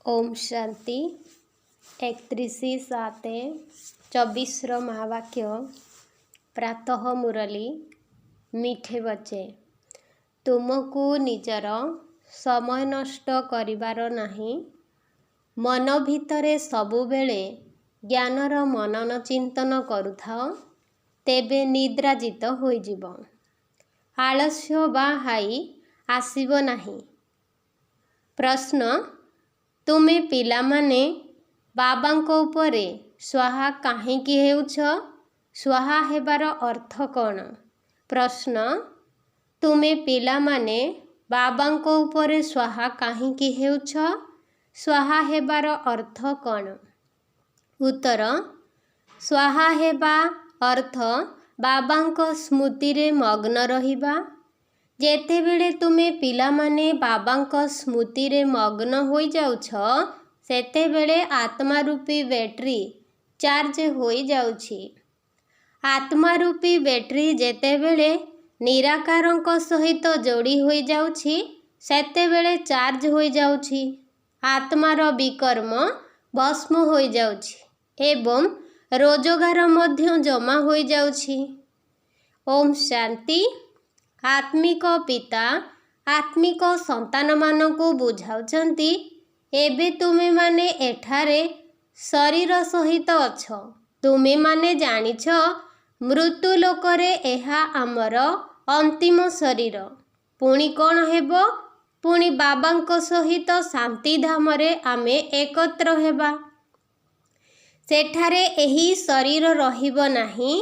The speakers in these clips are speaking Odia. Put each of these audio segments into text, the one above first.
ओम शांति 31/7/24 महावाक्य प्रातः मुरली मीठे बचे तुमको निजर समय नष्ट करिबार नाही मन भितरे सबुबेले ज्ञानर मनन चिंतन करुथाओ तेबे निद्राजित होइजिब आलस्य बा हाई आसिब नाही। प्रश्न तुमे पिलामाने बाबांको उपरे स्वाहा काहींकी हेउछ स्वाहा हेबार अर्थ कौन? प्रश्न तुमे पिलामाने बाबांको उपरे स्वाहा काहींकी हेउछ स्वाहा हेबार अर्थ कौन? उत्तर स्वाहा हेबा अर्थ बाबांको स्मृति रे मग्न रहिबा। जेतेबेले तुमे पिलामाने बाबांको स्मृति रे मग्न होई जाउछ सेतेबेले आत्मा रूपी बैटरी चार्ज होई जाउछि। आत्मा रूपी बैटरी जेतेबेले निराकारंको सहित जोड़ी होई जाउछि सेतेबेले चार्ज होई जाउछि। आत्मार विकर्म भस्म होई जाउछि एवं रोजगार मध्य जमा होई जाउछि। ओम शांति। आत्मिक पिता आत्मिक संतान मानकु बुझाउछंती एबे तुमे माने एठारे शरीर सहित अछ तुमे माने जानिछ मृत्यु लोकरे एहा आमर अंतिम शरीर पुणी कौन हेबो पुणी बाबांको सहित शांति धामरे आमे एकत्र हेबा सेठारे एही शरीर रहिबो नाही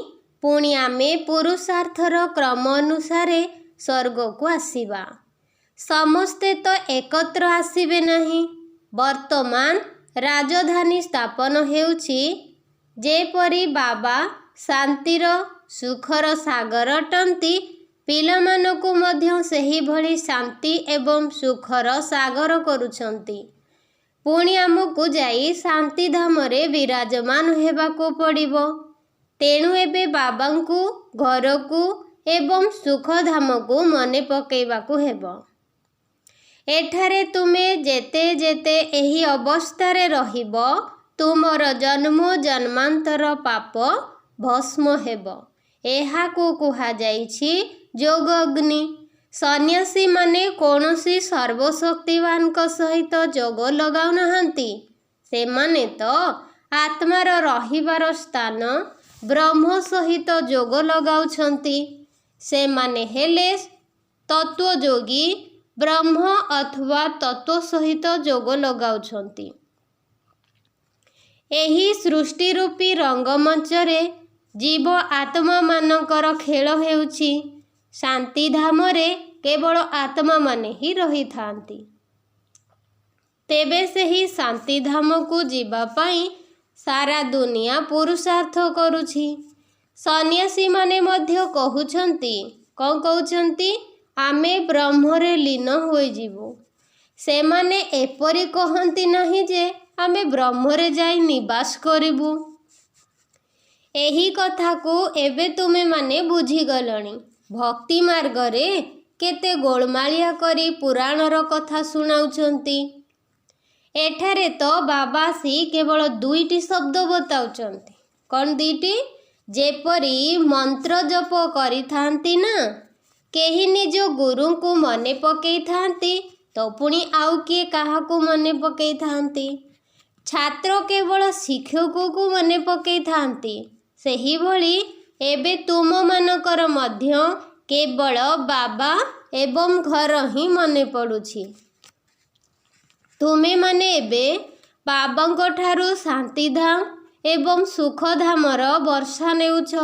पुणी आमे पुरुषार्थर क्रम अनुसारे स्वर्ग को आसीबा। समस्ते तो एकत्र आसीबे नहीं। वर्तमान राजधानी स्थापन हेउछि जेपरी बाबा शांतिर सुखर सागर अटंती पिलामानकु मध्य सेही भली शांति एवं सुखर सागर करुछंती। पुणी आमकु जाई शांति धामरे विराजमान हेबाको पड़िबो। तेणु एबे बाबांकु घरकु एवं सुखधाम को मने पकेइबाकु हेबो। एठारे तुमे जेते जेते एही अवस्थारे रहिबो तुमर जन्म जन्मांतर पाप भस्म हेबो। एहाकु कुहा जाइछि जोग अग्नि। सन्यासी माने कोनोसी सर्वशक्तिवान को सहित जोग लगाउ नहंती। से माने तो आत्मार रहिबार स्थान ब्रह्म सहित जोग लगाउछंती। से माने हेले तत्वयोगी ब्रह्म अथवा तत्व सहित जोग लगाउछंती। एही सृष्टि रूपी रंगमंचरे जीव आत्मा मानकर खेल हेउछि। शांति धामरे केवल आत्मा माने ही रही थांती। तेबे सेही शांति धाम को जीवा पाई सारा दुनिया पुरुषार्थ करुछि। सन्यासी माने मध्य कहउछंती कौन कहउछंती आमे ब्रह्मरे लीन होई जीवो। से माने एपरि कहंती नहीं जे आमे ब्रह्मरे जाई निवास करिबु। एही कथा को एबे तुमे माने बुझी गलणी। भक्ति मार्ग रे केते गोलमालिया करी पुराणर कथा सुनाउछंती। एठारे तो बाबा सी केवल दुईटी शब्द बताउछंती। कौन दुईटी? जेपरी मंत्र जप करी थांती ना केही निज गुरु को मने पकेई थांती तो पुणी आउ किए काहाकू मने पकेई थांती। छात्र केवल शिक्षक को मने पकेई थांती। सेही भली एबे तुम मानकर मध्य केवल बाबा एवं घर ही मने पड़ुछि। तुमे माने एबे बाबांको ठारू शांतिधाम एवं सुखधामर वर्षा नेउछ।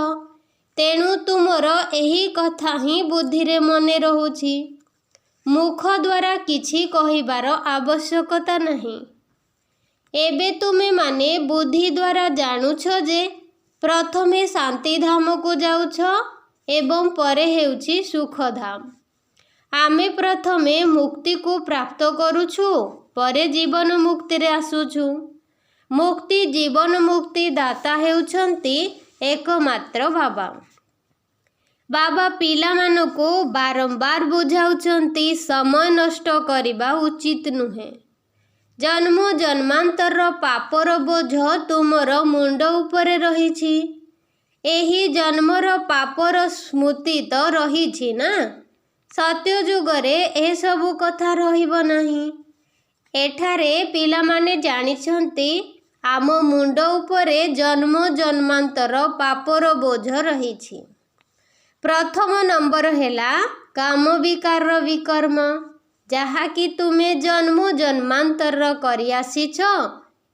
तेणु तुमर एही कथा ही बुद्धि रे मने रहुछि। मुख द्वारा किछि कहिबार आवश्यकता नहीं। एबे तुमे माने बुद्धि द्वारा जानुछ जे प्रथमे शांतिधाम को जाउछ एवं परे हेउछि सुखधाम। आमे प्रथमे मुक्ति को प्राप्त करुछु परे जीवन मुक्ति रे आसुछु। मुक्ति जीवन मुक्ति दाता हेउछंती एकमात्र बाबा। बाबा पिला मानको बारंबार बुझाउछंती समय नष्ट करिबा उचित नुहे। ଜନ୍ମ ଜନ୍ମାନ୍ତର ପାପର ବୋଝ ତୁମର ମୁଣ୍ଡ ଉପରେ ରହିଛି। ଏହି ଜନ୍ମର ପାପର ସ୍ମୃତି ତ ରହିଛି ନା। ସତ୍ୟ ଯୁଗରେ ଏସବୁ କଥା ରହିବ ନାହିଁ। ଏଠାରେ ପିଲାମାନେ ଜାଣିଛନ୍ତି ଆମ ମୁଣ୍ଡ ଉପରେ ଜନ୍ମ ଜନ୍ମାନ୍ତର ପାପର ବୋଝ ରହିଛି। ପ୍ରଥମ ନମ୍ବର ହେଲା କାମ ବିକାରର ବିକର୍ମ, ଯାହାକି ତୁମେ ଜନ୍ମ ଜନ୍ମାନ୍ତର କରିଆସିଛ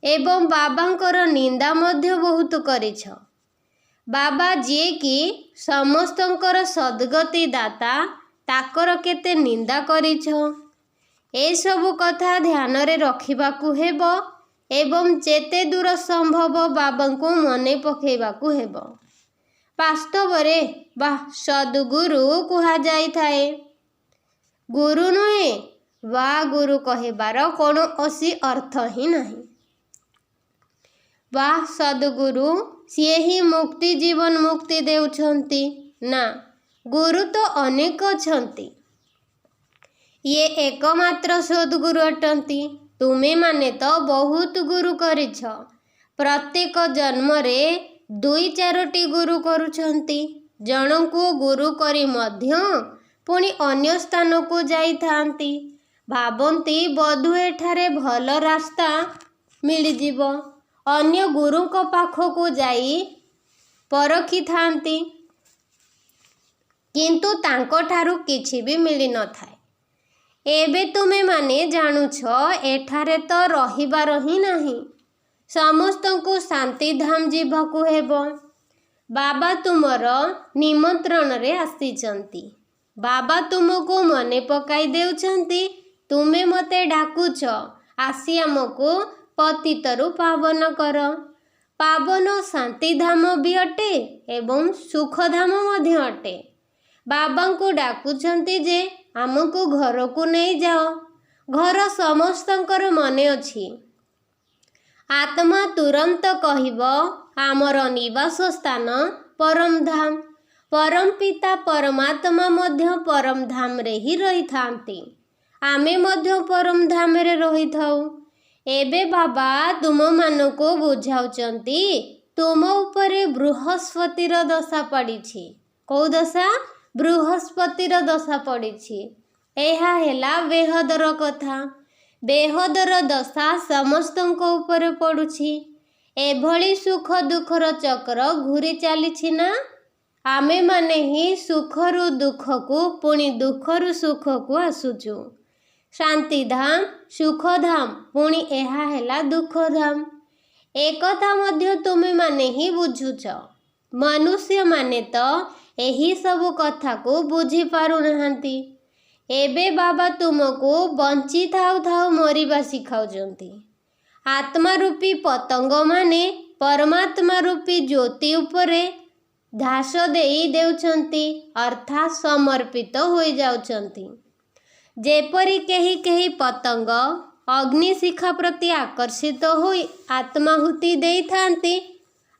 ଏବଂ ବାବାଙ୍କର ନିନ୍ଦା ମଧ୍ୟ ବହୁତ କରିଛ। ବାବା ଯିଏକି ସମସ୍ତଙ୍କର ସଦ୍ଗତି ଦାତା, ତାଙ୍କର କେତେ ନିନ୍ଦା କରିଛ। ଏସବୁ କଥା ଧ୍ୟାନରେ ରଖିବାକୁ ହେବ ଏବଂ ଯେତେ ଦୂର ସମ୍ଭବ ବାବାଙ୍କୁ ମନେ ପକାଇବାକୁ ହେବ। ବାସ୍ତବରେ ସଦ୍ଗୁରୁ କୁହାଯାଇଥାଏ। ଗୁରୁ ନୁହେଁ ବା ଗୁରୁ କହିବାର କୌଣସି ଅର୍ଥ ହିଁ ନାହିଁ। ବା ସଦ୍ଗୁରୁ ସିଏ ହିଁ ମୁକ୍ତି ଜୀବନ ମୁକ୍ତି ଦେଉଛନ୍ତି ନା, ଗୁରୁ ତ ଅନେକ ଅଛନ୍ତି। ଇଏ ଏକମାତ୍ର ସଦ୍ଗୁରୁ ଅଟନ୍ତି। ତୁମେମାନେ ତ ବହୁତ ଗୁରୁ କରିଛ। ପ୍ରତ୍ୟେକ ଜନ୍ମରେ 2-4ଟି ଗୁରୁ କରୁଛନ୍ତି। ଜଣଙ୍କୁ ଗୁରୁ କରି ମଧ୍ୟ ପୁଣି ଅନ୍ୟ ସ୍ଥାନକୁ ଯାଇଥାନ୍ତି। ଭାବନ୍ତି ବୋଧହୁଏ ଏଠାରେ ଭଲ ରାସ୍ତା ମିଳିଯିବ। ଅନ୍ୟ ଗୁରୁଙ୍କ ପାଖକୁ ଯାଇ ପରଖିଥାନ୍ତି, କିନ୍ତୁ ତାଙ୍କଠାରୁ କିଛି ବି ମିଳିନଥାଏ। ଏବେ ତୁମେମାନେ ଜାଣୁଛ ଏଠାରେ ତ ରହିବାର ହିଁ ନାହିଁ। ସମସ୍ତଙ୍କୁ ଶାନ୍ତିଧାମ ଯିବାକୁ ହେବ। ବାବା ତୁମର ନିମନ୍ତ୍ରଣରେ ଆସିଛନ୍ତି। ବାବା ତୁମକୁ ମନେ ପକାଇ ଦେଉଛନ୍ତି, ତୁମେ ମୋତେ ଡାକୁଛ, ଆସି ଆମକୁ ପତିତରୁ ପାବନ କର। ପାବନ ଶାନ୍ତିଧାମ ବି ଅଟେ ଏବଂ ସୁଖଧାମ ମଧ୍ୟ ଅଟେ। ବାବାଙ୍କୁ ଡାକୁଛନ୍ତି ଯେ ଆମକୁ ଘରକୁ ନେଇଯାଅ। ଘର ସମସ୍ତଙ୍କର ମନେ ଅଛି। ଆତ୍ମା ତୁରନ୍ତ କହିବ ଆମର ନିବାସ ସ୍ଥାନ ପରମଧାମ। ପରମପିତା ପରମାତ୍ମା ମଧ୍ୟ ପରମଧାମରେ ହିଁ ରହିଥାନ୍ତି। ଆମେ ମଧ୍ୟ ପରମଧାମରେ ରହିଥାଉ। ଏବେ ବାବା ତୁମମାନଙ୍କୁ ବୁଝାଉଛନ୍ତି, ତୁମ ଉପରେ ବୃହସ୍ପତିର ଦଶା ପଡ଼ିଛି। କେଉଁ ଦଶା? ବୃହସ୍ପତିର ଦଶା ପଡ଼ିଛି। ଏହା ହେଲା ବେହଦର କଥା। ବେହଦର ଦଶା ସମସ୍ତଙ୍କ ଉପରେ ପଡ଼ୁଛି। ଏଭଳି ସୁଖ ଦୁଃଖର ଚକ୍ର ଘୁରି ଚାଲିଛି ନା। ଆମେମାନେ ହିଁ ସୁଖରୁ ଦୁଃଖକୁ, ପୁଣି ଦୁଃଖରୁ ସୁଖକୁ ଆସୁଛୁ। ଶାନ୍ତିଧାମ, ସୁଖଧାମ, ପୁଣି ଏହା ହେଲା ଦୁଃଖଧାମ। ଏକଥା ମଧ୍ୟ ତୁମେମାନେ ହିଁ ବୁଝୁଛ। ମନୁଷ୍ୟମାନେ ତ ଏହି ସବୁ କଥାକୁ ବୁଝିପାରୁନାହାନ୍ତି। ଏବେ ବାବା ତୁମକୁ ବଞ୍ଚିଥାଉ ଥାଉ ମରିବା ଶିଖାଉଛନ୍ତି। ଆତ୍ମାରୂପୀ ପତଙ୍ଗମାନେ ପରମାତ୍ମା ରୂପୀ ଜ୍ୟୋତି ଉପରେ ଧ୍ୟାସ ଦେଇ ଦେଉଛନ୍ତି, ଅର୍ଥାତ୍ ସମର୍ପିତ ହୋଇଯାଉଛନ୍ତି। ଯେପରି କେହି କେହି ପତଙ୍ଗ ଅଗ୍ନିଶିଖା ପ୍ରତି ଆକର୍ଷିତ ହୋଇ ଆତ୍ମାହୁତି ଦେଇଥାନ୍ତି,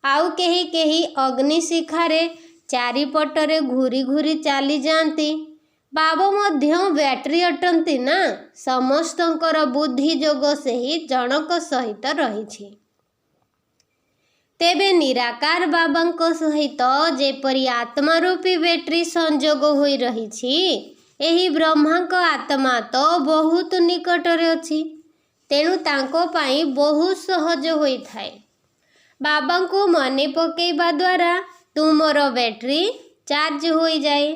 ଆଉ କେହି କେହି ଅଗ୍ନିଶିଖାରେ ଚାରିପଟରେ ଘୁରି ଘୁରି ଚାଲିଯାଆନ୍ତି। ବାବା ମଧ୍ୟ ବ୍ୟାଟେରୀ ଅଟନ୍ତି ନା। ସମସ୍ତଙ୍କର ବୁଦ୍ଧି ଯୋଗ ସେହି ଜଣକ ସହିତ ରହିଛି। ତେବେ ନିରାକାର ବାବାଙ୍କ ସହିତ ଯେପରି ଆତ୍ମାରୂପୀ ବ୍ୟାଟେରୀ ସଂଯୋଗ ହୋଇ ରହିଛି, ଏହି ବ୍ରହ୍ମାଙ୍କ ଆତ୍ମା ତ ବହୁତ ନିକଟରେ ଅଛି। ତେଣୁ ତାଙ୍କ ପାଇଁ ବହୁତ ସହଜ ହୋଇଥାଏ। ବାବାଙ୍କୁ ମନେ ପକାଇବା ଦ୍ୱାରା ତୁମର ବ୍ୟାଟେରୀ ଚାର୍ଜ ହୋଇଯାଏ।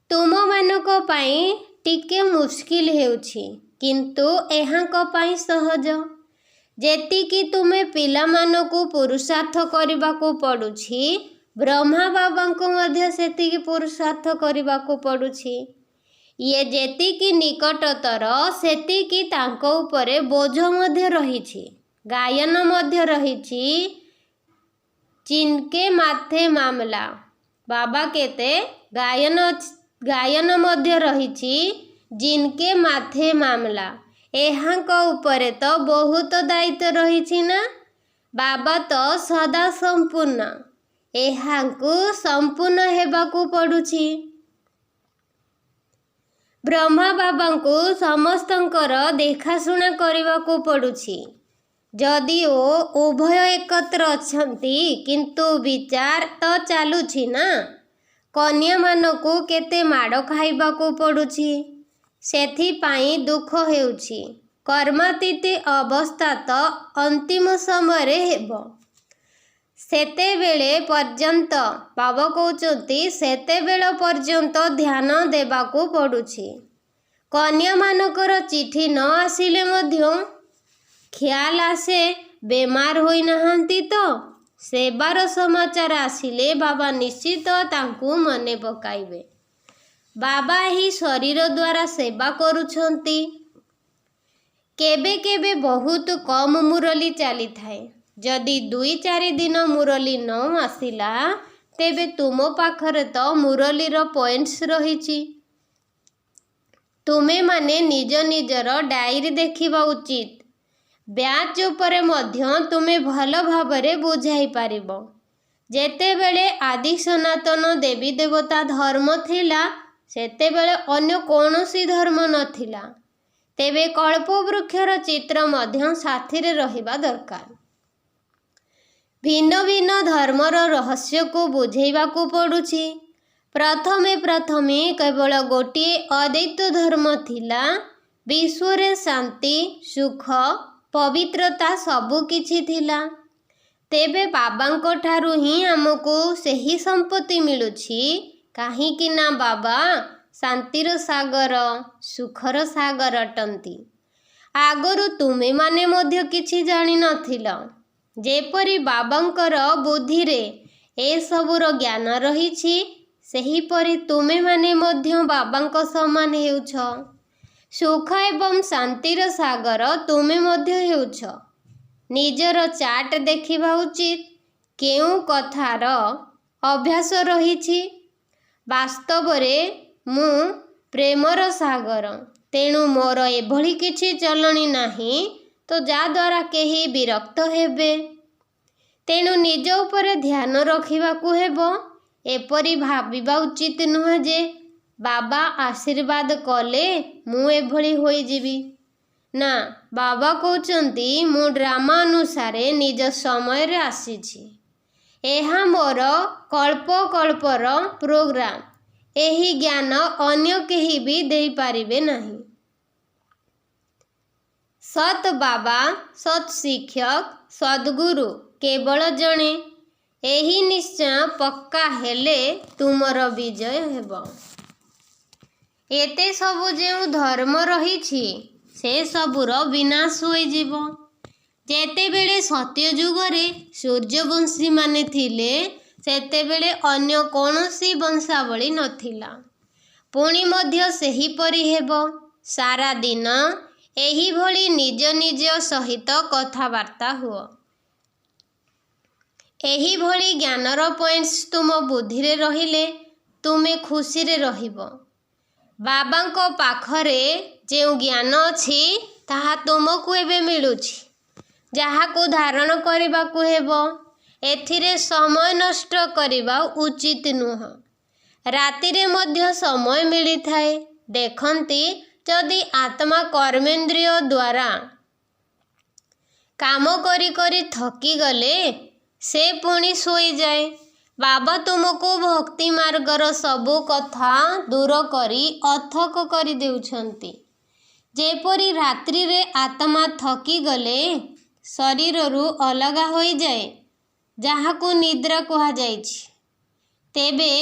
ତୁମମାନଙ୍କ ପାଇଁ ଟିକେ ମୁସ୍କିଲ ହେଉଛି, କିନ୍ତୁ ଏହାଙ୍କ ପାଇଁ ସହଜ। ଯେତିକି ତୁମେ ପିଲାମାନଙ୍କୁ ପୁରୁଷାର୍ଥ କରିବାକୁ ପଡ଼ୁଛି, ବ୍ରହ୍ମା ବାବାଙ୍କୁ ମଧ୍ୟ ସେତିକି ପୁରୁଷାର୍ଥ କରିବାକୁ ପଡ଼ୁଛି। ଇଏ ଯେତିକି ନିକଟତର, ସେତିକି ତାଙ୍କ ଉପରେ ବୋଝ ମଧ୍ୟ ରହିଛି। ଗାୟନ ମଧ୍ୟ ରହିଛି। ଚିନକେ ମାଥେ ମାମଲା। ବାବା କେତେ ଗାୟନ ମଧ୍ୟ ରହିଛି। ଜିନକେ ମାଥେ ମାମଲା। ଏହାଙ୍କ ଉପରେ ତ ବହୁତ ଦାୟିତ୍ୱ ରହିଛି ନା। ବାବା ତ ସଦା ସମ୍ପୂର୍ଣ୍ଣ। ଏହାଙ୍କୁ ସମ୍ପୂର୍ଣ୍ଣ ହେବାକୁ ପଡ଼ୁଛି। ବ୍ରହ୍ମା ବାବାଙ୍କୁ ସମସ୍ତଙ୍କର ଦେଖାଶୁଣା କରିବାକୁ ପଡ଼ୁଛି। ଯଦିଓ ଉଭୟ ଏକତ୍ର ଅଛନ୍ତି, କିନ୍ତୁ ବିଚାର ତ ଚାଲୁଛି ନା। କନ୍ୟାମାନଙ୍କୁ କେତେ ମାଡ଼ ଖାଇବାକୁ ପଡ଼ୁଛି, ସେଥିପାଇଁ ଦୁଃଖ ହେଉଛି। କର୍ମାତୀତ ଅବସ୍ଥା ତ ଅନ୍ତିମ ସମୟରେ ହେବ। ସେତେବେଳେ ପର୍ଯ୍ୟନ୍ତ ବାବା କହୁଛନ୍ତି, ସେତେବେଳ ପର୍ଯ୍ୟନ୍ତ ଧ୍ୟାନ ଦେବାକୁ ପଡ଼ୁଛି। କନ୍ୟାମାନଙ୍କର ଚିଠି ନ ଆସିଲେ ମଧ୍ୟ ଖ୍ୟାଲ ଆସେ ବେମାର ହୋଇନାହାନ୍ତି ତ। ସେବାର ସମାଚାର ଆସିଲେ ବାବା ନିଶ୍ଚିତ ତାଙ୍କୁ ମନେ ପକାଇବେ। ବାବା ଏହି ଶରୀର ଦ୍ୱାରା ସେବା କରୁଛନ୍ତି। କେବେ କେବେ ବହୁତ କମ୍ ମୁରଲି ଚାଲିଥାଏ। ଯଦି 2-4 ଦିନ ମୁରଲି ନ ଆସିଲା, ତେବେ ତୁମ ପାଖରେ ତ ମୁରଲିର ପଏଣ୍ଟସ୍ ରହିଛି। ତୁମେମାନେ ନିଜ ନିଜର ଡାଏରୀ ଦେଖିବା ଉଚିତ। ବ୍ୟାଚ୍ ଉପରେ ମଧ୍ୟ ତୁମେ ଭଲ ଭାବରେ ବୁଝାଇ ପାରିବ। ଯେତେବେଳେ ଆଦି ସନାତନ ଦେବୀ ଦେବତା ଧର୍ମ ଥିଲା, ସେତେବେଳେ ଅନ୍ୟ କୌଣସି ଧର୍ମ ନଥିଲା। ତେବେ କଳ୍ପବୃକ୍ଷର ଚିତ୍ର ମଧ୍ୟ ସାଥିରେ ରହିବା ଦରକାର। ଭିନ୍ନ ଭିନ୍ନ ଧର୍ମର ରହସ୍ୟକୁ ବୁଝେଇବାକୁ ପଡ଼ୁଛି। ପ୍ରଥମେ କେବଳ ଗୋଟିଏ ଅଦ୍ୱୈତ ଧର୍ମ ଥିଲା। ବିଶ୍ୱରେ ଶାନ୍ତି, ସୁଖ, ପବିତ୍ରତା ସବୁ କିଛି ଥିଲା। ତେବେ ବାବାଙ୍କ ଠାରୁ ହିଁ ଆମକୁ ସେହି ସମ୍ପତ୍ତି ମିଳୁଛି। କାହିଁକି ନା ବାବା ଶାନ୍ତିର ସାଗର, ସୁଖର ସାଗର ଅଟନ୍ତି। ଆଗରୁ ତୁମେମାନେ ମଧ୍ୟ କିଛି ଜାଣିନଥିଲ। ଯେପରି ବାବାଙ୍କର ବୁଦ୍ଧିରେ ଏସବୁର ଜ୍ଞାନ ରହିଛି, ସେହିପରି ତୁମେମାନେ ମଧ୍ୟ ବାବାଙ୍କ ସମାନ ହେଉଛ। ସୁଖ ଏବଂ ଶାନ୍ତିର ସାଗର ତୁମେ ମଧ୍ୟ ହେଉଛ। ନିଜର ଚାର୍ଟ ଦେଖିବା ଉଚିତ। କେଉଁ କଥାର ଅଭ୍ୟାସ ରହିଛି। ବାସ୍ତବରେ ମୁଁ ପ୍ରେମର ସାଗର। ତେଣୁ ମୋର ଏଭଳି କିଛି ଚଳଣି ନାହିଁ ତ ଯାଦ୍ୱାରା କେହି ବିରକ୍ତ ହେବେ। ତେଣୁ ନିଜ ଉପରେ ଧ୍ୟାନ ରଖିବାକୁ ହେବ। ଏପରି ଭାବିବା ଉଚିତ ନୁହେଁ ଯେ ବାବା ଆଶୀର୍ବାଦ କଲେ ମୁଁ ଏଭଳି ହୋଇଯିବି। ନା, ବାବା କହୁଛନ୍ତି, ମୁଁ ଡ୍ରାମା ଅନୁସାରେ ନିଜ ସମୟରେ ଆସିଛି। ଏହା ମୋର କଳ୍ପର ପ୍ରୋଗ୍ରାମ। ଏହି ଜ୍ଞାନ ଅନ୍ୟ କେହି ବି ଦେଇପାରିବେ ନାହିଁ। ସତ୍ ବାବା, ସତ୍ ଶିକ୍ଷକ, ସଦ୍ଗୁରୁ କେବଳ ଜଣେ। ଏହି ନିଶ୍ଚୟ ପକ୍କା ହେଲେ ତୁମର ବିଜୟ ହେବ। ଏତେ ସବୁ ଯେଉଁ ଧର୍ମ ରହିଛି, ସେସବୁର ବିନାଶ ହୋଇଯିବ। ଯେତେବେଳେ ସତ୍ୟଯୁଗରେ ସୂର୍ଯ୍ୟବଂଶୀମାନେ ଥିଲେ, ସେତେବେଳେ ଅନ୍ୟ କୌଣସି ବଂଶାବଳୀ ନଥିଲା। ପୁଣି ମଧ୍ୟ ସେହିପରି ହେବ। ସାରା ଦିନ ଏହିଭଳି ନିଜ ନିଜ ସହିତ କଥାବାର୍ତ୍ତା ହୁଅ। ଏହିଭଳି ଜ୍ଞାନର ପଏଣ୍ଟସ୍ ତୁମ ବୁଦ୍ଧିରେ ରହିଲେ ତୁମେ ଖୁସିରେ ରହିବ। ବାବାଙ୍କ ପାଖରେ ଯେଉଁ ଜ୍ଞାନ ଅଛି, ତାହା ତୁମକୁ ଏବେ ମିଳୁଛି, ଯାହାକୁ ଧାରଣ କରିବାକୁ ହେବ। ଏଥିରେ ସମୟ ନଷ୍ଟ କରିବା ଉଚିତ ନୁହେଁ। ରାତିରେ ମଧ୍ୟ ସମୟ ମିଳିଥାଏ। ଦେଖନ୍ତି, ଯଦି ଆତ୍ମା କର୍ମେନ୍ଦ୍ରିୟ ଦ୍ୱାରା କାମ କରି କରି ଥକିଗଲେ, ସେ ପୁଣି ଶୋଇଯାଏ। ବାବା ତୁମକୁ ଭକ୍ତି ମାର୍ଗର ସବୁ କଥା ଦୂର କରି ଅଥକ କରି ଦେଉଛନ୍ତି। ଯେପରି ରାତ୍ରିରେ ଆତ୍ମା ଥକିଗଲେ ଶରୀରରୁ ଅଲଗା ହୋଇଯାଏ, ଯାହାକୁ ନିଦ୍ରା କୁହାଯାଇଛି। ତେବେ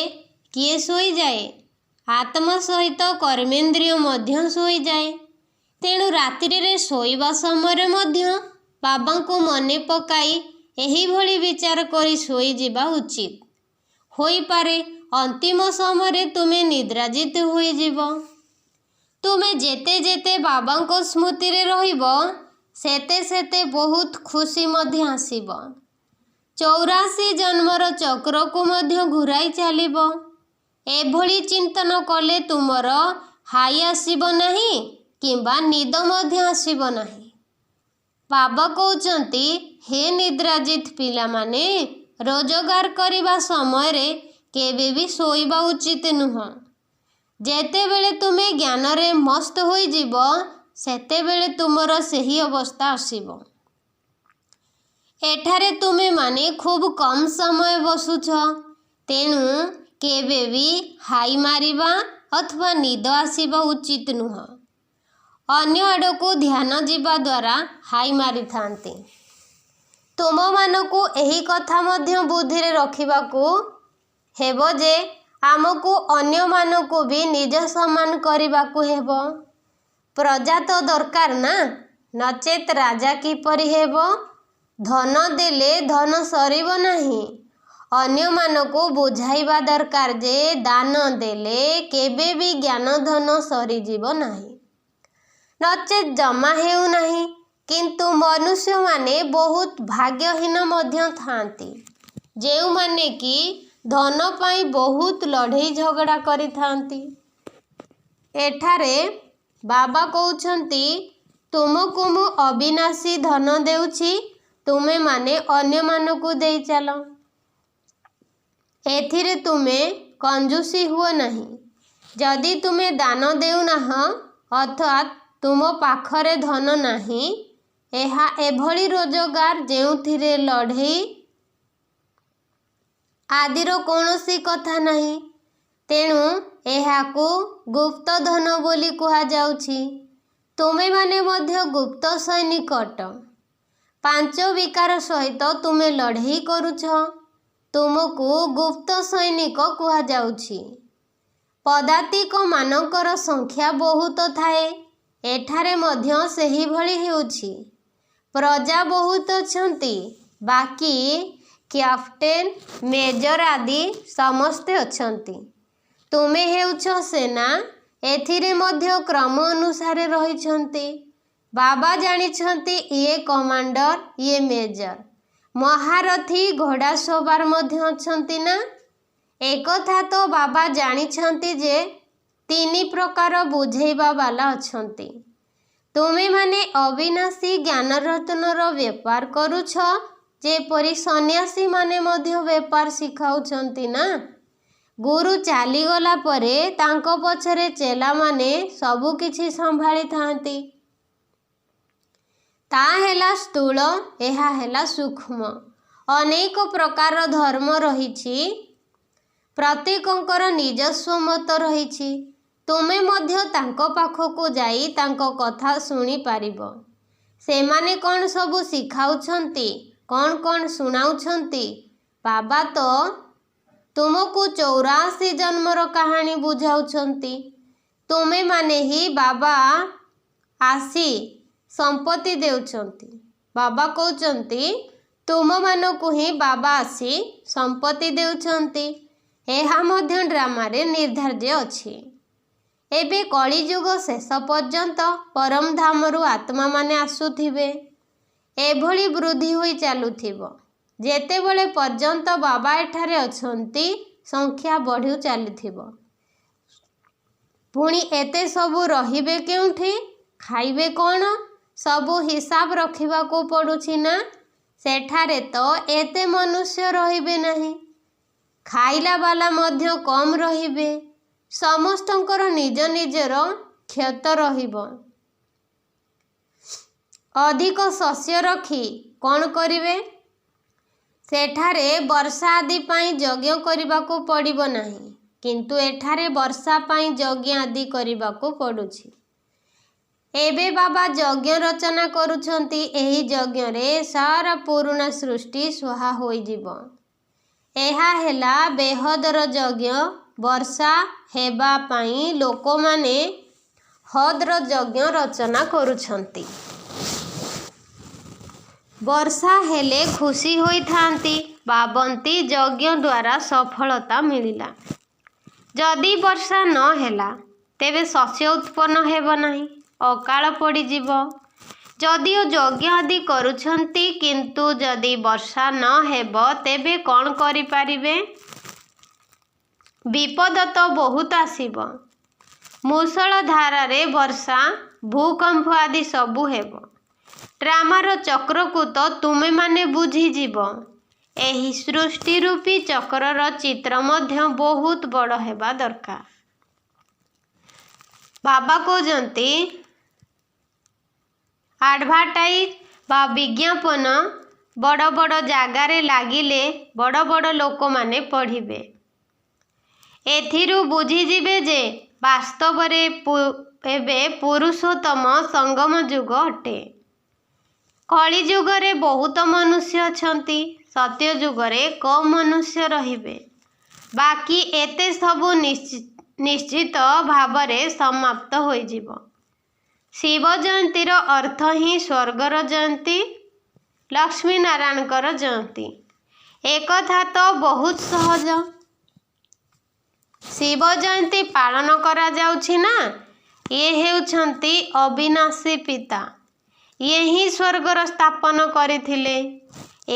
କିଏ ଶୋଇଯାଏ? ଆତ୍ମା ସହିତ କର୍ମେନ୍ଦ୍ରିୟ ମଧ୍ୟ ଶୋଇଯାଏ। ତେଣୁ ରାତ୍ରିରେ ଶୋଇବା ସମୟରେ ମଧ୍ୟ ବାବାଙ୍କୁ ମନେ ପକାଇ ଏହିଭଳି ବିଚାର କରି ଶୋଇଯିବା ଉଚିତ। ହୋଇପାରେ ଅନ୍ତିମ ସମୟରେ ତୁମେ ନିଦ୍ରାଜିତ ହୋଇଯିବ। ତୁମେ ଯେତେ ଯେତେ ବାବାଙ୍କ ସ୍ମୃତିରେ ରହିବ, ସେତେ ସେତେ ବହୁତ ଖୁସି ମଧ୍ୟ ଆସିବ। 84 ଜନ୍ମର ଚକ୍ରକୁ ମଧ୍ୟ ଘୂରାଇ ଚାଲିବ। ଏଭଳି ଚିନ୍ତନ କଲେ ତୁମର ହାଇ ଆସିବ ନାହିଁ କିମ୍ବା ନିଦ ମଧ୍ୟ ଆସିବ ନାହିଁ। ବାବା କହୁଛନ୍ତି, ହେ ନିଦ୍ରାଜିତ ପିଲାମାନେ, ରୋଜଗାର କରିବା ସମୟରେ କେବେ ବି ଶୋଇବା ଉଚିତ ନୁହଁ। ଯେତେବେଳେ ତୁମେ ଜ୍ଞାନରେ ମସ୍ତ ହୋଇଯିବ ସେତେବେଳେ ତୁମର ସେହି ଅବସ୍ଥା ଆସିବ। ଏଠାରେ ତୁମେମାନେ ଖୁବ୍ କମ୍ ସମୟ ବସୁଛ, ତେଣୁ କେବେ ବି ହାଇ ମାରିବା ଅଥବା ନିଦ ଆସିବା ଉଚିତ ନୁହଁ। ଅନ୍ୟ ଆଡ଼କୁ ଧ୍ୟାନ ଯିବା ଦ୍ୱାରା ହାଇ ମାରିଥାନ୍ତି। ତୁମମାନଙ୍କୁ ଏହି କଥା ମଧ୍ୟ ବୁଦ୍ଧିରେ ରଖିବାକୁ ହେବ ଯେ ଆମକୁ ଅନ୍ୟମାନଙ୍କୁ ବି ନିଜ ସମାନ କରିବାକୁ ହେବ। ପ୍ରଜା ତ ଦରକାର ନା, ନଚେତ୍ ରାଜା କିପରି ହେବ? ଧନ ଦେଲେ ଧନ ସରିବ ନାହିଁ। ଅନ୍ୟମାନଙ୍କୁ ବୁଝାଇବା ଦରକାର ଯେ ଦାନ ଦେଲେ କେବେ ବି ଜ୍ଞାନ ଧନ ସରିଯିବ ନାହିଁ, ନଚେତ୍ ଜମା ହେଉନାହିଁ। କିନ୍ତୁ ମନୁଷ୍ୟମାନେ ବହୁତ ଭାଗ୍ୟହୀନ ମଧ୍ୟ ଥାଆନ୍ତି, ଯେଉଁମାନେ କି ଧନ ପାଇଁ ବହୁତ ଲଢ଼େଇ ଝଗଡ଼ା କରିଥାନ୍ତି। ଏଠାରେ ବାବା କହୁଛନ୍ତି, ତୁମକୁ ମୁଁ ଅବିନାଶୀ ଧନ ଦେଉଛି, ତୁମେମାନେ ଅନ୍ୟମାନଙ୍କୁ ଦେଇ ଚାଲ। ଏଥିରେ ତୁମେ କଞ୍ଜୁସି ହୁଅ ନାହିଁ। ଯଦି ତୁମେ ଦାନ ଦେଉନାହଁ ଅର୍ଥାତ୍ ତୁମ ପାଖରେ ଧନ ନାହିଁ, ଏହା ଏଭଳି ରୋଜଗାର ଯେଉଁଥିରେ ଲଢ଼େଇ ଆଦିର କୌଣସି କଥା ନାହିଁ। ତେଣୁ ଏହାକୁ ଗୁପ୍ତ ଧନ ବୋଲି କୁହାଯାଉଛି। ତୁମେମାନେ ମଧ୍ୟ ଗୁପ୍ତ ସୈନିକ ଅଟ। 5 ବିକାର ସହିତ ତୁମେ ଲଢ଼େଇ କରୁଛ, ତୁମକୁ ଗୁପ୍ତ ସୈନିକ କୁହାଯାଉଛି। ପଦାତିକମାନଙ୍କର ସଂଖ୍ୟା ବହୁତ ଥାଏ, ଏଠାରେ ମଧ୍ୟ ସେହିଭଳି ହେଉଛି। ପ୍ରଜା ବହୁତ ଅଛନ୍ତି, ବାକି କ୍ୟାପ୍ଟେନ୍, ମେଜର ଆଦି ସମସ୍ତେ ଅଛନ୍ତି। ତୁମେ ହେଉଛ ସେନା, ଏଥିରେ ମଧ୍ୟ କ୍ରମ ଅନୁସାରେ ରହିଛନ୍ତି। ବାବା ଜାଣିଛନ୍ତି ଇଏ କମାଣ୍ଡର, ଇଏ ମେଜର। ମହାରଥୀ, ଘୋଡ଼ା ସବାର ମଧ୍ୟ ଅଛନ୍ତି ନା? ଏକଥା ତ ବାବା ଜାଣିଛନ୍ତି ଯେ 3 ପ୍ରକାର ବୁଝେଇବା ବାଲା ଅଛନ୍ତି। ତୁମେମାନେ ଅବିନାଶୀ ଜ୍ଞାନରତ୍ନର ବେପାର କରୁଛ, ଯେପରି ସନ୍ନ୍ୟାସୀମାନେ ମଧ୍ୟ ବେପାର ଶିଖାଉଛନ୍ତି ନା? ଗୁରୁ ଚାଲିଗଲା ପରେ ତାଙ୍କ ପଛରେ ଚେଲାମାନେ ସବୁ କିଛି ସମ୍ଭାଳିଥାନ୍ତି। ତାହା ହେଲା ସ୍ଥୂଳ, ଏହା ହେଲା ସୂକ୍ଷ୍ମ। ଅନେକ ପ୍ରକାର ଧର୍ମ ରହିଛି, ପ୍ରତ୍ୟେକଙ୍କର ନିଜସ୍ୱ ମତ ରହିଛି। ତୁମେ ମଧ୍ୟ ତାଙ୍କ ପାଖକୁ ଯାଇ ତାଙ୍କ କଥା ଶୁଣିପାରିବ। ସେମାନେ କ'ଣ ସବୁ ଶିଖାଉଛନ୍ତି, କ'ଣ ଶୁଣାଉଛନ୍ତି? ବାବା ତ ତୁମକୁ 84 ଜନ୍ମର କାହାଣୀ ବୁଝାଉଛନ୍ତି। ତୁମେମାନେ ହିଁ ବାବା ଆସି ସମ୍ପତ୍ତି ଦେଉଛନ୍ତି। ବାବା କହୁଛନ୍ତି, ତୁମମାନଙ୍କୁ ହିଁ ବାବା ଆସି ସମ୍ପତ୍ତି ଦେଉଛନ୍ତି। ଏହା ମଧ୍ୟ ଡ୍ରାମାରେ ନିର୍ଦ୍ଧାର୍ଯ୍ୟ ଅଛି। ଏବେ କଳିଯୁଗ ଶେଷ ପର୍ଯ୍ୟନ୍ତ ପରମଧାମରୁ ଆତ୍ମାମାନେ ଆସୁଥିବେ। ଏଭଳି ବୃଦ୍ଧି ହୋଇ ଚାଲୁଥିବ। ଯେତେବେଳେ ପର୍ଯ୍ୟନ୍ତ ବାବା ଏଠାରେ ଅଛନ୍ତି, ସଂଖ୍ୟା ବଢ଼ି ଚାଲିଥିବ। ପୁଣି ଏତେ ସବୁ ରହିବେ କେଉଁଠି? ଖାଇବେ କ'ଣ? ସବୁ ହିସାବ ରଖିବାକୁ ପଡ଼ୁଛି ନା? ସେଠାରେ ତ ଏତେ ମନୁଷ୍ୟ ରହିବେ ନାହିଁ। ଖାଇଲା ବାଲା ମଧ୍ୟ କମ୍ ରହିବେ। ସମସ୍ତଙ୍କର ନିଜ ନିଜର କ୍ଷତ ରହିବ। ଅଧିକ ଶସ୍ୟ ରଖି କ'ଣ କରିବେ? ସେଠାରେ ବର୍ଷା ଆଦି ପାଇଁ ଯଜ୍ଞ କରିବାକୁ ପଡ଼ିବ ନାହିଁ, କିନ୍ତୁ ଏଠାରେ ବର୍ଷା ପାଇଁ ଯଜ୍ଞ ଆଦି କରିବାକୁ ପଡ଼ୁଛି। ଏବେ ବାବା ଯଜ୍ଞ ରଚନା କରୁଛନ୍ତି। ଏହି ଯଜ୍ଞରେ ସାରା ପୁରୁଣା ସୃଷ୍ଟି ସ୍ୱାହା ହୋଇଯିବ। ଏହା ହେଲା ବେହଦର ଯଜ୍ଞ। ବର୍ଷା ହେବା ପାଇଁ ଲୋକମାନେ ହଦ୍ର ଯଜ୍ଞ ରଚନା କରୁଛନ୍ତି। ବର୍ଷା ହେଲେ ଖୁସି ହୋଇଥାନ୍ତି, ଭାବନ୍ତି ଯଜ୍ଞ ଦ୍ୱାରା ସଫଳତା ମିଳିଲା। ଯଦି ବର୍ଷା ନ ହେଲା, ତେବେ ଶସ୍ୟ ଉତ୍ପନ୍ନ ହେବ ନାହିଁ, ଅକାଳ ପଡ଼ିଯିବ। ଯଦିଓ ଯଜ୍ଞ ଆଦି କରୁଛନ୍ତି, କିନ୍ତୁ ଯଦି ବର୍ଷା ନ ହେବ, ତେବେ କ'ଣ କରିପାରିବେ? ବିପଦ ତ ବହୁତ ଆସିବ। ମୂଷଳ ଧାରାରେ ବର୍ଷା, ଭୂକମ୍ପ ଆଦି ସବୁ ହେବ। ଡ୍ରାମାର ଚକ୍ରକୁ ତ ତୁମେମାନେ ବୁଝିଯିବ। ଏହି ସୃଷ୍ଟି ରୂପୀ ଚକ୍ରର ଚିତ୍ର ମଧ୍ୟ ବହୁତ ବଡ଼ ହେବା ଦରକାର। ବାବା କହୁଛନ୍ତି ଆଡ଼ଭାର୍ଟାଇଜ ବା ବିଜ୍ଞାପନ ବଡ଼ ବଡ଼ ଜାଗାରେ ଲାଗିଲେ ବଡ଼ ବଡ଼ ଲୋକମାନେ ପଢ଼ିବେ। ଏଥିରୁ ବୁଝିଯିବେ ଯେ ବାସ୍ତବରେ ଏବେ ପୁରୁଷୋତ୍ତମ ସଙ୍ଗମ ଯୁଗ ଅଟେ। କଳି ଯୁଗରେ ବହୁତ ମନୁଷ୍ୟ ଅଛନ୍ତି, ସତ୍ୟ ଯୁଗରେ କମ୍ ମନୁଷ୍ୟ ରହିବେ। ବାକି ଏତେ ସବୁ ନିଶ୍ଚିତ ଭାବରେ ସମାପ୍ତ ହୋଇଯିବ। ଶିବ ଜୟନ୍ତୀର ଅର୍ଥ ହିଁ ସ୍ୱର୍ଗର ଜୟନ୍ତୀ, ଲକ୍ଷ୍ମୀ ନାରାୟଣଙ୍କର ଜୟନ୍ତୀ। ଏକଥା ତ ବହୁତ ସହଜ। ଶିବ ଜୟନ୍ତୀ ପାଳନ କରାଯାଉଛି ନା। ଇଏ ହେଉଛନ୍ତି ଅବିନାଶୀ ପିତା। ଇଏ ହିଁ ସ୍ୱର୍ଗର ସ୍ଥାପନ କରିଥିଲେ।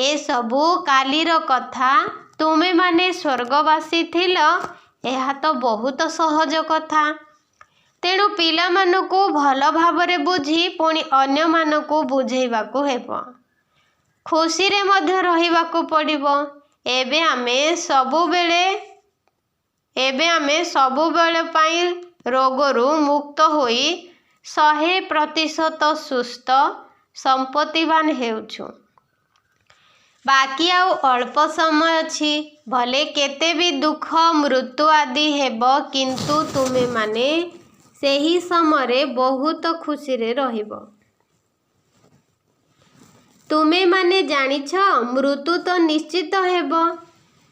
ଏସବୁ କାଲିର କଥା। ତୁମେମାନେ ସ୍ୱର୍ଗବାସୀ ଥିଲ, ଏହା ତ ବହୁତ ସହଜ କଥା। ତେଣୁ ପିଲାମାନଙ୍କୁ ଭଲ ଭାବରେ ବୁଝି ପୁଣି ଅନ୍ୟମାନଙ୍କୁ ବୁଝେଇବାକୁ ହେବ। ଖୁସିରେ ମଧ୍ୟ ରହିବାକୁ ପଡ଼ିବ। ଏବେ ଆମେ ସବୁବେଳେ ପାଇଁ ରୋଗରୁ ମୁକ୍ତ ହୋଇ 100% ସୁସ୍ଥ ସମ୍ପତ୍ତିବାନ ହେଉଛୁ। ବାକି ଆଉ ଅଳ୍ପ ସମୟ ଅଛି। ଭଲେ କେତେ ବି ଦୁଃଖ ମୃତ୍ୟୁ ଆଦି ହେବ, କିନ୍ତୁ ତୁମେମାନେ ସେହି ସମୟରେ ବହୁତ ଖୁସିରେ ରହିବ। ତୁମେମାନେ ଜାଣିଛ ମୃତ୍ୟୁ ତ ନିଶ୍ଚିତ ହେବ।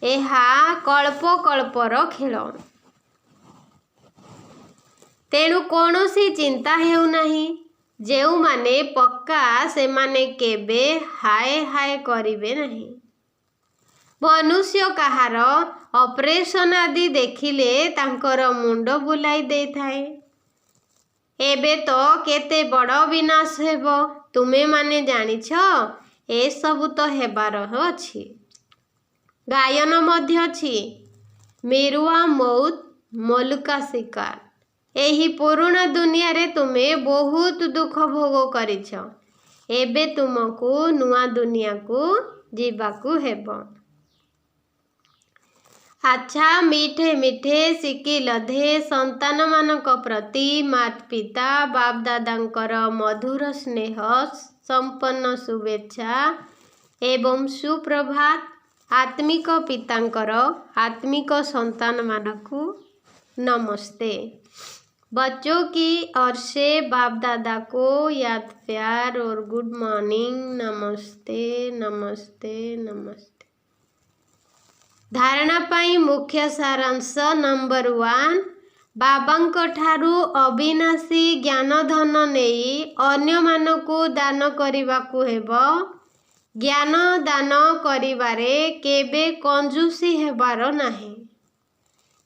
ଏହା କଳ୍ପର ଖେଳ। ତେଣୁ କୌଣସି ଚିନ୍ତା ହେଉନାହିଁ। ଯେଉଁମାନେ ପକ୍କା ସେମାନେ କେବେ ହାୟ କରିବେ ନାହିଁ। ମନୁଷ୍ୟ କାହାର ଅପରେସନ ଆଦି ଦେଖିଲେ ତାଙ୍କର ମୁଣ୍ଡ ବୁଲାଇ ଦେଇଥାଏ। ଏବେ ତ କେତେ ବଡ଼ ବିନାଶ ହେବ, ତୁମେମାନେ ଜାଣିଛ। ଏସବୁ ତ ହେବାର ଅଛି। ଗାୟନ ମଧ୍ୟ ଅଛି, ମିରୁଆ ମଉତ ମଲୁକା ଶିକାର। ଏହି ପୁରୁଣା ଦୁନିଆରେ ତୁମେ ବହୁତ ଦୁଃଖ ଭୋଗ କରିଛ। ଏବେ ତୁମକୁ ନୂଆ ଦୁନିଆକୁ ଯିବାକୁ ହେବ। ଆଚ୍ଛା, ମିଠେ ମିଠେ ସିକି ଲଧେ ସନ୍ତାନମାନଙ୍କ ପ୍ରତି ମାତା ପିତା ବାପ ଦାଦାଙ୍କର ମଧୁର ସ୍ନେହ ସମ୍ପନ୍ନ ଶୁଭେଚ୍ଛା ଏବଂ ସୁପ୍ରଭାତ। ଆତ୍ମିକ ପିତାଙ୍କର ଆତ୍ମିକ ସନ୍ତାନମାନଙ୍କୁ ନମସ୍ତେ। बच्चों की ओर से बाप दादा को याद प्यार और गुड मॉर्निंग। नमस्ते नमस्ते नमस्ते। धारणा पाई मुख्य सारांश नंबर 1, बाबांको ठारू अविनाशी ज्ञान धन नेई अन्य मानकु दान करिबाकु हेबो। ज्ञान दान करिबारे केबे कंजूसी हेबार नाही।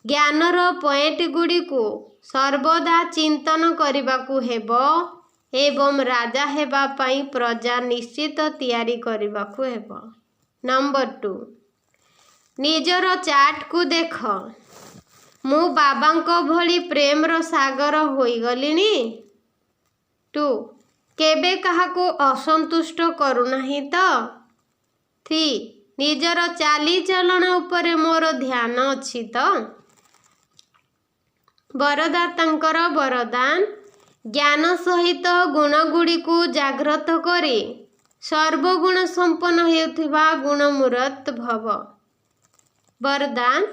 ज्ञानर पॉइंट गुड़िकु सर्वदा चिंतन करबाकू हेबो एवं राजा हेबा पाई प्रजा निश्चित तैयारी करबाकू हेबो। नंबर 2, निजर चार्ट को देख। मु बाबांको भली प्रेमर सागर होई गलिनी। 2, केबे काहाको असंतुष्ट करू नाही तो। 3, निजर चाली चलन उपरे मोर ध्यान अछि तो। वरदातांकर वरदान, ज्ञान सहित गुणगुड़िकु जाग्रत करी सर्वगुण संपन्न हेउथिबा गुणमूर्त भव। वरदान,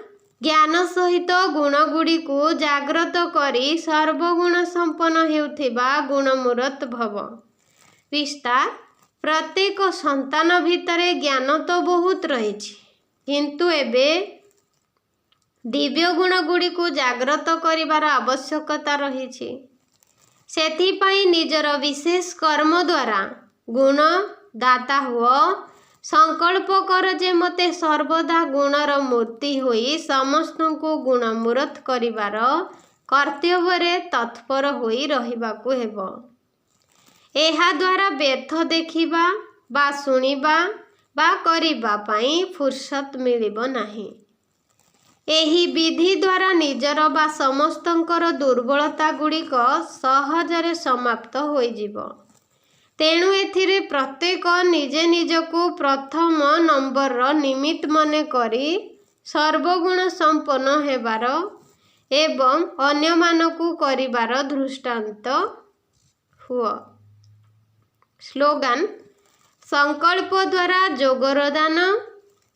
ज्ञान सहित गुणगुड़िकु जाग्रत करी सर्वगुण संपन्न हेउथिबा गुणमूर्त भव। विस्तार, प्रत्येक संतान भितरे ज्ञान तो बहुत रहिछि, किंतु एबे दिव्य गुण गुड़िकु जाग्रत करिबार आवश्यकता रहिछि। सेथिपाई निजर विशेष कर्म द्वारा गुण दाता हुओ। संकल्प कर जे मते सर्वदा गुणर मूर्ति होई समस्तଙ୍କୁ गुणमूर्त करिबार कर्तव्ୟରେ तत्पर होई रहिबाकू हेबो। एहा द्वारा व्यर्थ देखिबा बा सुनिबा बा करिबा पाई फुर्सत मिलिबो नाही। एही विधि द्वारा निजर बा समस्तंकर दुर्बलता गुड़िक सहजरे समाप्त होइजिबो। तेणु एथिरे प्रत्येक निजे निजकु प्रथम नंबर निमित्त मने करी सर्वगुण संपन्न हेबार ଏବଂ ଅନ୍ୟମାନଙ୍କୁ କରିବାର ଦୃଷ୍ଟାନ୍ତ ହୁଅ। ସ୍ଲୋଗାନ ସଂକଳ୍ପ ଦ୍ୱାରା ଯୋଗର ଦାନ,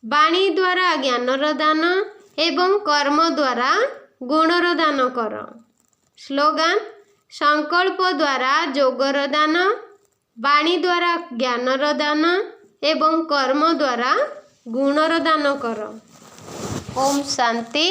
ବାଣୀ ଦ୍ୱାରା ଜ୍ଞାନର ଦାନ ଏବଂ କର୍ମ ଦ୍ୱାରା ଗୁଣର ଦାନ କର। ସ୍ଲୋଗାନ ସଂକଳ୍ପ ଦ୍ୱାରା ଯୋଗର ଦାନ, ବାଣୀ ଦ୍ୱାରା ଜ୍ଞାନର ଦାନ ଏବଂ କର୍ମ ଦ୍ୱାରା ଗୁଣର ଦାନ କର। ଓମ୍ ଶାନ୍ତି।